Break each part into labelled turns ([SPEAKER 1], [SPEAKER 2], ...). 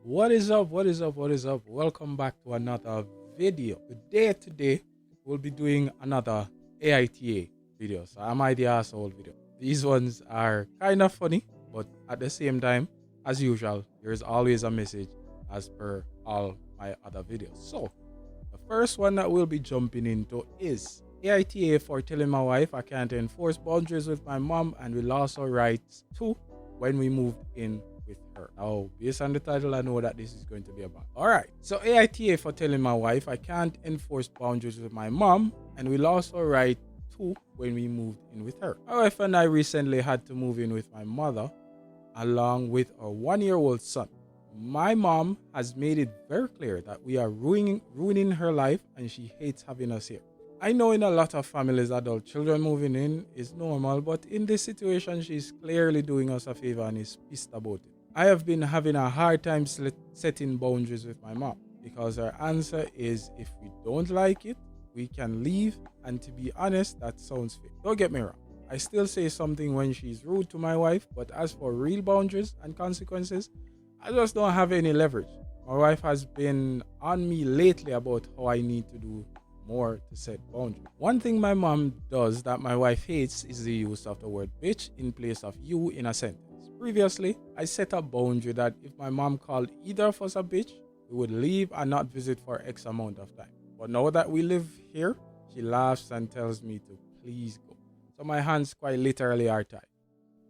[SPEAKER 1] What is up? What is up? What is up? Welcome back to another video. Today we'll be doing another AITA video. So am I the asshole video? These ones are kind of funny, but at the same time, as usual, there's always a message as per all my other videos. So the first one that we'll be jumping into is AITA for telling my wife I can't enforce boundaries with my mom and we lost our rights too when we moved in with her. Now, based on the title, I know that this is going to be about. Alright, so AITA for telling my wife I can't enforce boundaries with my mom and we lost our right too when we moved in with her. My wife and I recently had to move in with my mother along with our 1-year-old son. My mom has made it very clear that we are ruining her life and she hates having us here. I know in a lot of families, adult children moving in is normal, but in this situation, she's clearly doing us a favor and is pissed about it. I have been having a hard time setting boundaries with my mom because her answer is if we don't like it, we can leave, and to be honest, that sounds fair. Don't get me wrong, I still say something when she's rude to my wife, but as for real boundaries and consequences, I just don't have any leverage. My wife has been on me lately about how I need to do more to set boundaries. One thing my mom does that my wife hates is the use of the word bitch in place of you in a sentence. Previously, I set a boundary that if my mom called either of us a bitch, we would leave and not visit for X amount of time. But now that we live here, she laughs and tells me to please go. So my hands quite literally are tied.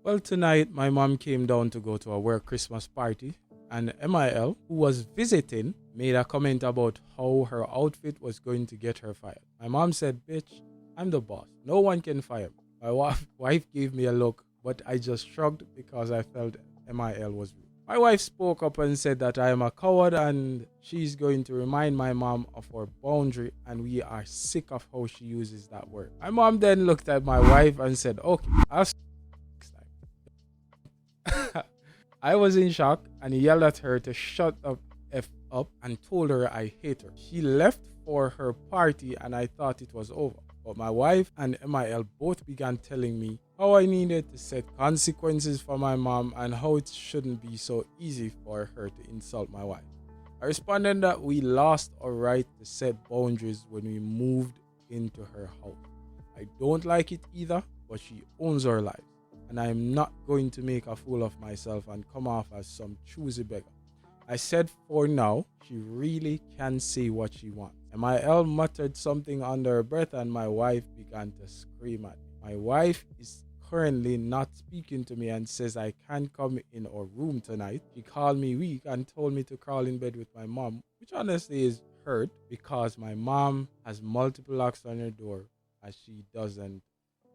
[SPEAKER 1] Well, tonight my mom came down to go to a work Christmas party, and MIL, who was visiting, made a comment about how her outfit was going to get her fired. My mom said, bitch, I'm the boss. No one can fire me. My wife gave me a look, but I just shrugged because I felt MIL was rude. My wife spoke up and said that I am a coward and she's going to remind my mom of her boundary and we are sick of how she uses that word. My mom then looked at my wife and said, okay, I'll see you next time. I was in shock and yelled at her to shut the F up and told her I hate her. She left for her party and I thought it was over. But my wife and MIL both began telling me how I needed to set consequences for my mom and how it shouldn't be so easy for her to insult my wife. I responded that we lost our right to set boundaries when we moved into her house. I don't like it either, but she owns our lives. And I am not going to make a fool of myself and come off as some choosy beggar. I said for now, she really can say what she wants. MIL muttered something under her breath and my wife began to scream at me. My wife is currently not speaking to me and says I can't come in our room tonight. She called me weak and told me to crawl in bed with my mom, which honestly is hurt because my mom has multiple locks on her door as she doesn't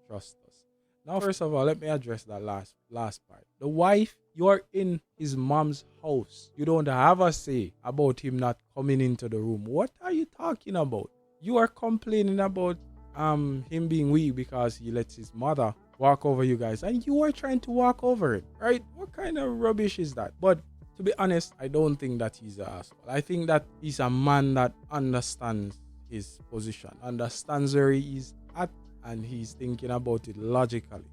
[SPEAKER 1] trust us. Now, first of all, let me address that last part. The wife, you're in his mom's house. You don't have a say about him not coming into the room. What are you talking about? You are complaining about him being weak because he lets his mother walk over you guys, and you are trying to walk over it, right? What kind of rubbish is that? But to be honest, I don't think that he's an asshole. I think that he's a man that understands his position, understands where he is at, and he's thinking about it logically,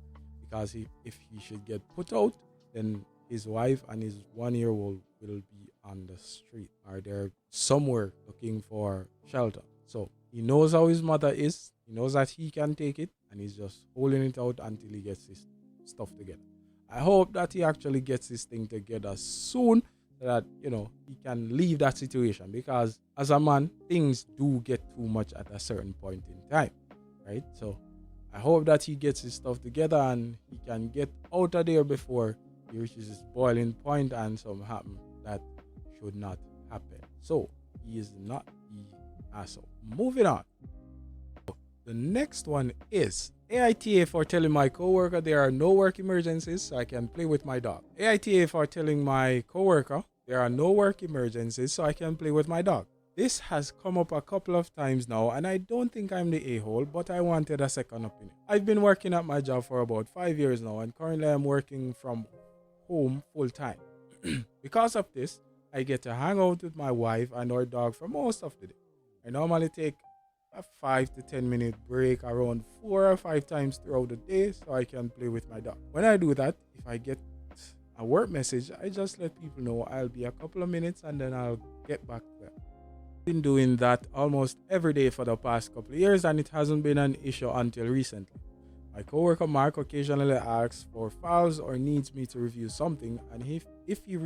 [SPEAKER 1] because if he should get put out, then his wife and his 1-year-old will be on the street or they're somewhere looking for shelter. So he knows how his mother is, he knows that he can take it, and he's just holding it out until he gets his stuff together. I hope that he actually gets his thing together soon so that, he can leave that situation, because as a man, things do get too much at a certain point in time. Right? So I hope that he gets his stuff together and he can get out of there before he reaches his boiling point and something happen that should not happen. So he is not the asshole. Moving on. The next one is AITA for telling my coworker there are no work emergencies so I can play with my dog. AITA for telling my coworker there are no work emergencies so I can play with my dog. This has come up a couple of times now and I don't think I'm the a-hole, but I wanted a second opinion. I've been working at my job for about 5 years now and currently I'm working from home full time. Because of this, I get to hang out with my wife and our dog for most of the day. I normally take a 5 to 10 minute break around 4 or 5 times throughout the day so I can play with my dog. When I do that, if I get a work message, I just let people know I'll be a couple of minutes and then I'll get back to them. I've been doing that almost every day for the past couple of years, and it hasn't been an issue until recently. My coworker Mark occasionally asks for files or needs me to review something, and if he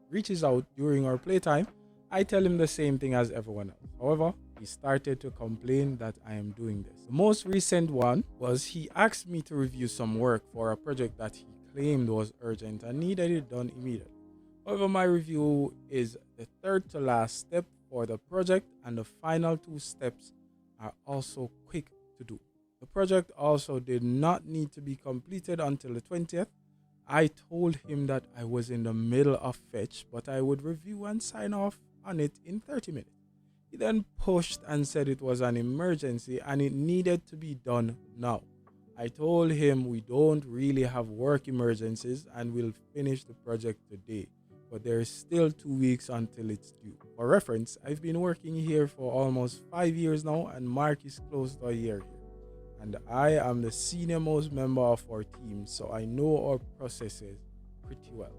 [SPEAKER 1] reaches out during our playtime, I tell him the same thing as everyone else. However, he started to complain that I am doing this. The most recent one was he asked me to review some work for a project that he claimed was urgent and needed it done immediately. However, my review is the third to last step for the project, and the final 2 steps are also quick to do. The project also did not need to be completed until the 20th. I told him that I was in the middle of fetch, but I would review and sign off on it in 30 minutes. He then pushed and said it was an emergency and it needed to be done now. I told him we don't really have work emergencies and we'll finish the project today, but there's still 2 weeks until it's due. For reference, I've been working here for almost 5 years now, and Mark is close to a year here. And I am the senior most member of our team, so I know our processes pretty well.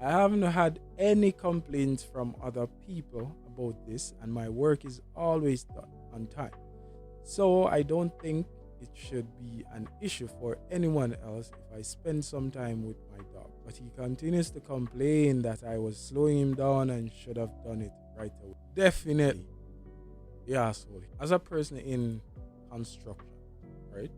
[SPEAKER 1] I haven't had any complaints from other people about this, and my work is always done on time. So I don't think it should be an issue for anyone else if I spend some time with my dog. But he continues to complain that I was slowing him down and should have done it right away. Definitely, the asshole. As a person in construction, right?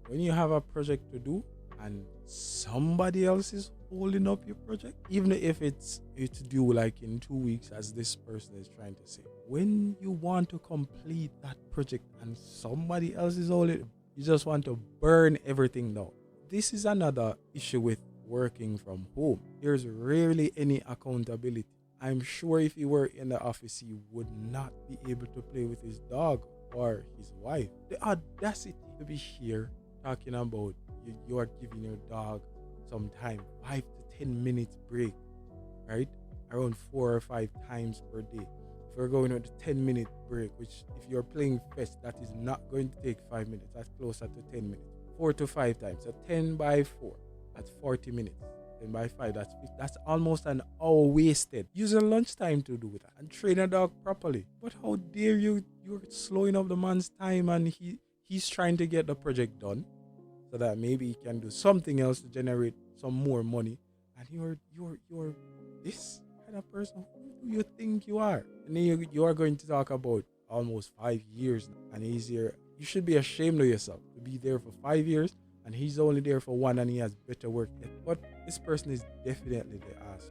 [SPEAKER 1] When you have a project to do and somebody else is holding up your project, even if it's due like in 2 weeks, as this person is trying to say, when you want to complete that project and somebody else is holding it, you just want to burn everything down. This is another issue with working from home. There's rarely any accountability. I'm sure if he were in the office, he would not be able to play with his dog or his wife. The audacity to be here talking about you are giving your dog some time, 5 to 10 minutes break, right? Around 4 or 5 times per day. If we're going with a 10-minute break, which if you're playing fetch, that is not going to take 5 minutes. That's closer to 10 minutes. 4 to 5 times. So 10 by 4, that's 40 minutes. 10 by 5, that's almost an hour wasted. Use your lunchtime to do that and train a dog properly. But how dare you're slowing up the man's time, and he's trying to get the project done so that maybe he can do something else to generate some more money. And you're this kind of person. Who do you think you are? And then you are going to talk about almost 5 years, and he's here. You should be ashamed of yourself to be there for 5 years and he's only there for 1 and he has better work ethic. But this person is definitely the ass.